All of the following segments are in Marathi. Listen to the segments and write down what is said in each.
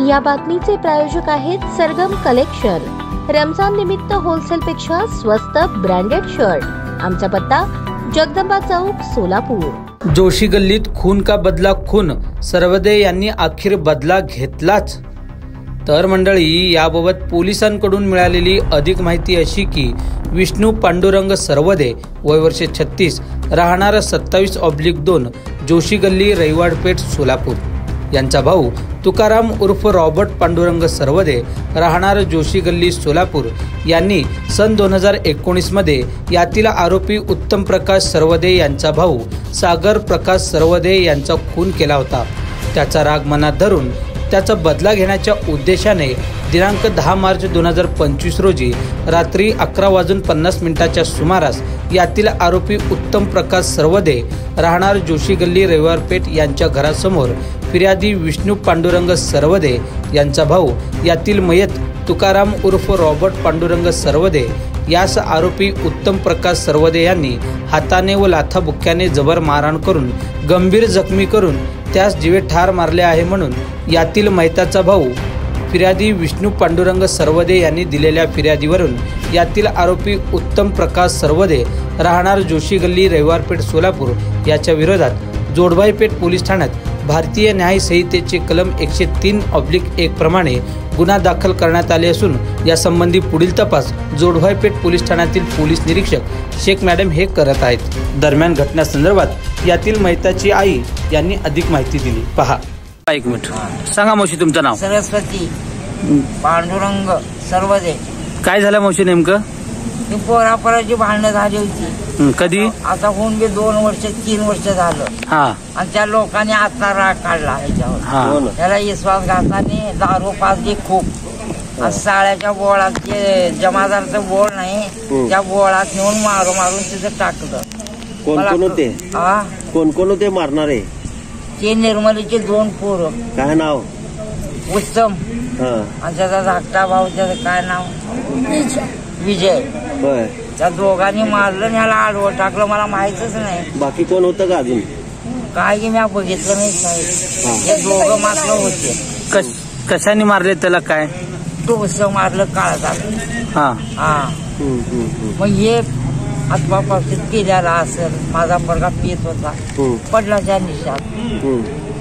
या बातमीचे प्रायोजक आहेत सरगम कलेक्शन। रमजान निमित्त होलसेल पेक्षा स्वस्त ब्रँडेड शर्ट। आमचा पत्ता जगदंबा चौक, सोलापूर। जोशी गल्लीत खून का बदला खून, सरवदे यांनी अखेर बदला घेतलाच। तर मंडळी, याबाबत पोलिसांकडून मिळालेली अधिक माहिती अशी की विष्णू पांडुरंग सरवदे, वय वर्ष 36, राहणार 27/2, जोशी गल्ली, रहिवाडपेठ, सोलापूर यांचा भाऊ तुकाराम उर्फ रॉबर्ट पांडुरंग सरवदे, राहणार जोशी गल्ली, सोलापूर यांनी सन 2019 मध्ये यातील आरोपी उत्तम प्रकाश सरवदे यांचा भाऊ सागर प्रकाश सरवदे यांचा खून केला होता। त्याचा राग मनात धरून त्याचा बदला घेण्याच्या उद्देशाने दिनांक 10 मार्च 2025 रोजी रात्री 11:50 सुमारास यातील आरोपी उत्तम प्रकाश सरवदे, राहणार जोशी गल्ली, रहिवाडपेठ यांच्या घरासमोर फिर्यादी विष्णू पांडुरंग सरवदे यांचा भाऊ यातील मयत तुकाराम उर्फ रॉबर्ट पांडुरंग सरवदे यास आरोपी उत्तम प्रकाश सरवदे यांनी हाताने व लाथाबुक्क्याने जबर मारहाण करून गंभीर जखमी करून त्यास जीवे ठार मारले आहे म्हणून यातील मयताचा भाऊ फिर्यादी विष्णू पांडुरंग सरवदे यांनी दिलेल्या फिर्यादीवरून यातील आरोपी उत्तम प्रकाश सरवदे, राहणार जोशी गल्ली, रहिवाडपेठ, सोलापूर याच्या विरोधात जोडभाईपेठ पोलीस ठाण्यात भारतीय न्याय संहितेचे कलम 103/1 प्रमाणे गुन्हा दाखल करण्यात आले असून यासंबंधी पुढील तपास जोडभाईपेठ पोलीस ठाण्यातील पोलीस निरीक्षक शेख मॅडम हे करत आहेत। दरम्यान घटनासंदर्भात यातील मयताची आई यांनी अधिक माहिती दिली, पहा। एक मिनिट सांगा मावशी, तुमचं नाव? सरस्वती पांडुरंग सरवदे। काय झालं मावशी नेमकं? ती पोरापोराची भांडणं झाली होती। कधी? आता होऊन बी 2 वर्ष 3 वर्ष झालं। आणि त्या लोकांनी आता राग काढला ह्याच्यावर। त्याला विश्वासघाताने दारू पाजली खूप। साळ्याच्या बोळात जे जमादारचं बोळ नाही, त्या बोळात नेऊन मारून तिथं टाकलं। कोण कोण होते मारणारे? ते निर्मलीचे 2 पोरं। काय नाव? उत्तम आणि त्याचा धाकटा भाऊ, त्याचं काय नाव? विजय। त्या दोघांनी मारलं आणि ह्याला आडवं टाकलं, मला माहितच नाही। बाकी कोण होतं का अजून? काय की मी बघितलं नाही साहेब। हे दोघं मारलं होते। कशाने मारले त्याला? काय टोचं मारलं, काळा झालं। मग हे हातपापासून केलेला असेल। माझा पोरगा पित होता, पडला त्या निशात।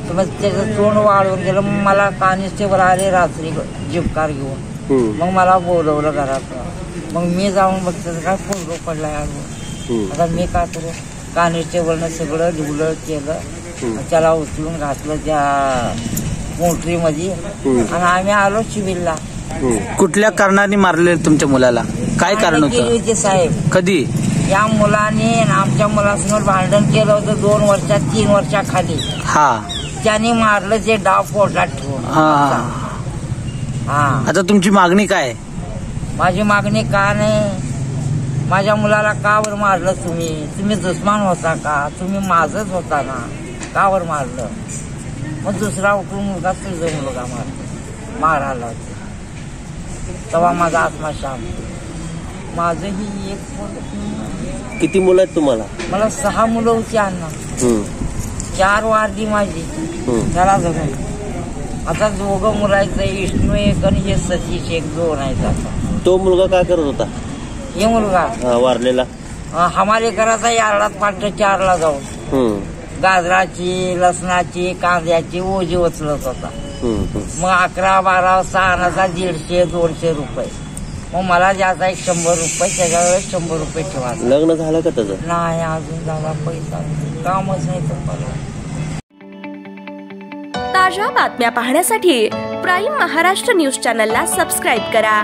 मग त्याचं तोंड वाळून गेलं। मला कॉन्स्टेबल आले रात्री जिपकार घेऊन। मग मला बोलवलं घरात। मग मी जाऊन बघतो काय फोटो पडलाय अजून। आता मी काय करू? कॉन्स्टेबलनं सगळं ढुलं केलं, त्याला उचलून घातलं त्या मोटरीमध्ये आणि आम्ही आलो सिव्हिलला। कुठल्या कारणाने मारले तुमच्या मुलाला? काय कारण होतं साहेब? कधी? या मुलाने आमच्या मुलासमोर भांडण केलं होतं 2 वर्षात 3 वर्षाखाली। त्याने मारलं, ते डाव पोटात ठेवून। आता तुमची मागणी काय? माझी मागणी का नाही, माझ्या मुलाला का वर मारलं तुम्ही? तुम्ही दुश्मन होता का? तुम्ही माझच होता ना, का वर मारलं? मग दुसरा उकळून मुलगा तुझा मुलगा मारायला होता, तेव्हा माझा आत्मा शांत। माझं ही एक मुलं। किती मुलं आहेत तुम्हाला? मला 6 मुलं होती अण्णा। 4 वारली माझी त्याला धरून। आता 2 मुलाचं, विष्णू एक आणि हे सतीश एक, 2 आहेत आता। तो मुलगा काय करत होता? हे मुलगा वारलेला हमारे करायचा यार्डात पाठ 4ला जाऊन गाजराची, लसणाची, कांद्याची ओझी उचलत होता। मग 11, 12, 6 आणाचा 150, 200 रुपये। मग मला ज्याचा 100 रुपये, त्याच्यावर 100 रुपये ठेवा। लग्न झालं का त्याचं? नाही अजून झाला, पैसा कामच नाही तर। ताज्या बातम्या पाहण्यासाठी प्राईम महाराष्ट्र न्यूज चॅनलला सबस्क्राईब करा।